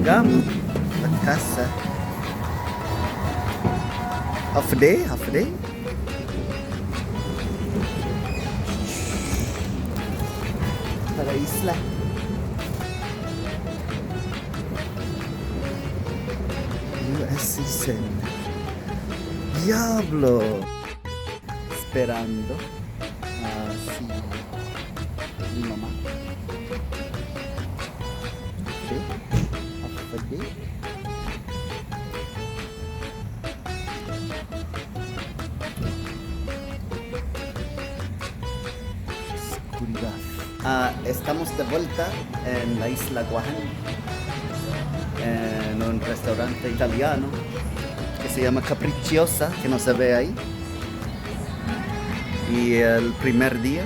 llegamos a la casa. Afde. Para isla. USC. Diablo. Esperando. Sí. Mi mamá. Afde. Estamos de vuelta en la isla Guaján, en un restaurante italiano que se llama Capricciosa, que no se ve ahí. Y el primer día,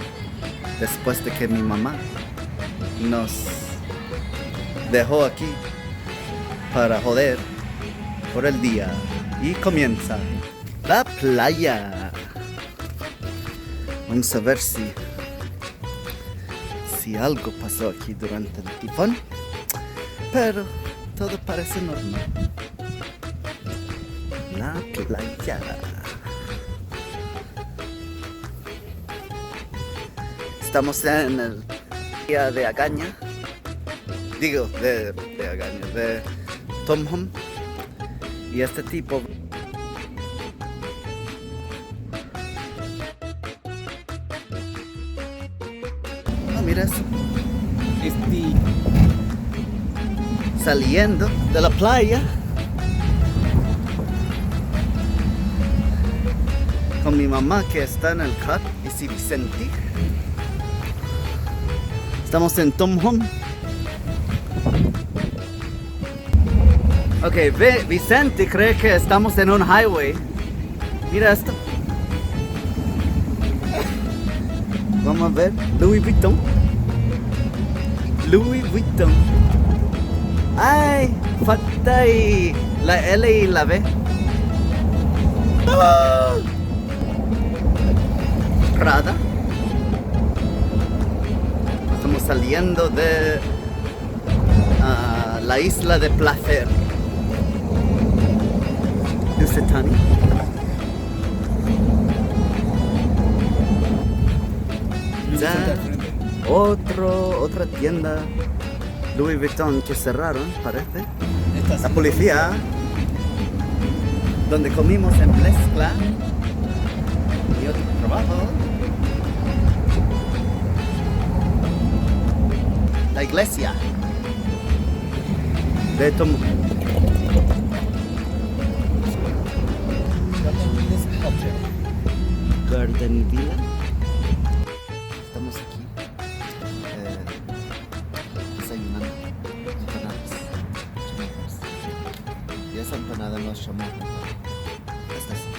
después de que mi mamá nos dejó aquí para joder por el día, y comienza la playa. Vamos a ver si algo pasó aquí durante el tifón, pero todo parece normal. La playa. Estamos en el día de Agaña, de Tomhom, y este tipo mira eso. Saliendo de la playa con mi mamá que está en el car y si Vicente. Estamos en Tomhom. Ok, Vicente cree que estamos en un highway. Mira esto. Vamos a ver. Louis Vuitton. Ay, falta ahí la L y la B. ¡Ah! Prada. Estamos saliendo de la isla de placer. Dusetani. Otra tienda Louis Vuitton que cerraron, parece. La policía, donde comimos en Plescla y otro trabajo. La iglesia de Tom. Garden Villa. Estamos aquí desayunando empanadas. Y esa empanada nos llamó. Esta sí,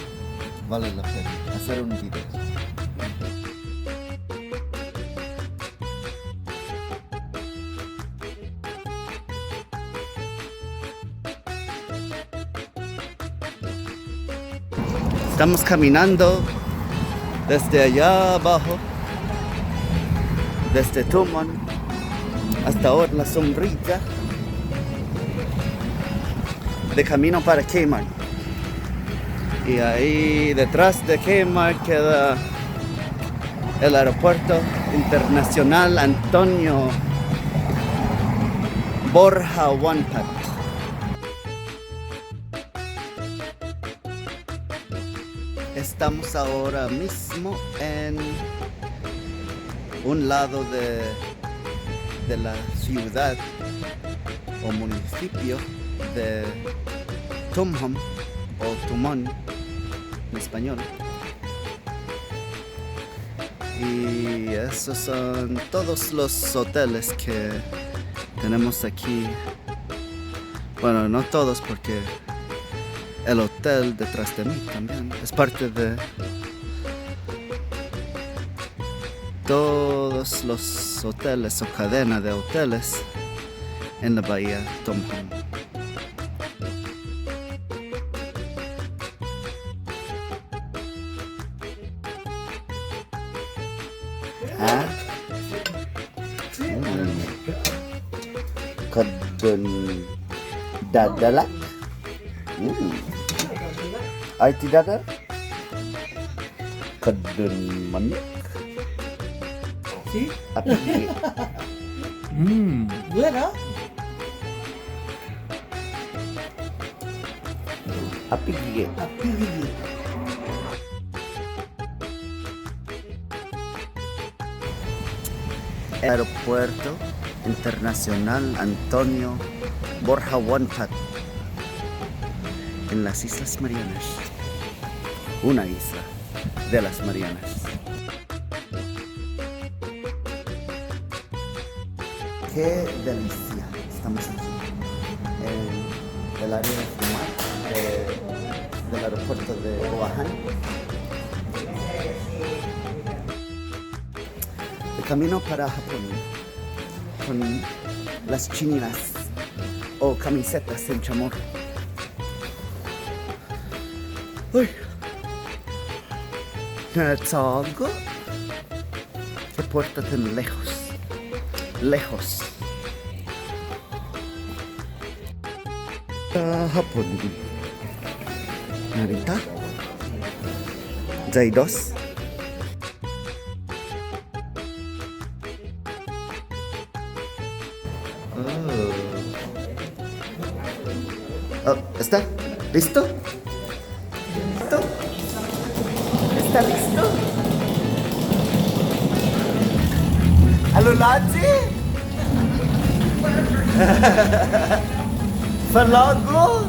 vale la pena hacer un video. Estamos caminando desde allá abajo, desde Tumon hasta ahora la sombrilla, de camino para Kmart. Y ahí detrás de Kmart queda el aeropuerto internacional Antonio Borja Huántar. Estamos ahora mismo en un lado de la ciudad o municipio de Tomhom o Tumon en español. Y esos son todos los hoteles que tenemos aquí. Bueno, no todos porque el hotel detrás de mí también es parte de todos los hoteles o cadena de hoteles en la bahía Tomhom. Kadun Dadalak. Ay tidadar. Kadun manik. See? Apigi. Good, huh? Apigi. A piggy. Aeropuerto Internacional Antonio Borja Huancat en las Islas Marianas. Una isla de las Marianas. ¡Qué delicia! Estamos aquí en el área de fumar del aeropuerto de Wuhan. De camino para Japón con las chinilas o camisetas en chamorro. Uy. Algo. Qué puerta tan lejos. Lejos. Japón. Narita. Zaidos. Oh, ¿está listo? ¿Listo? ¿Está listo? Alulaji? Falago?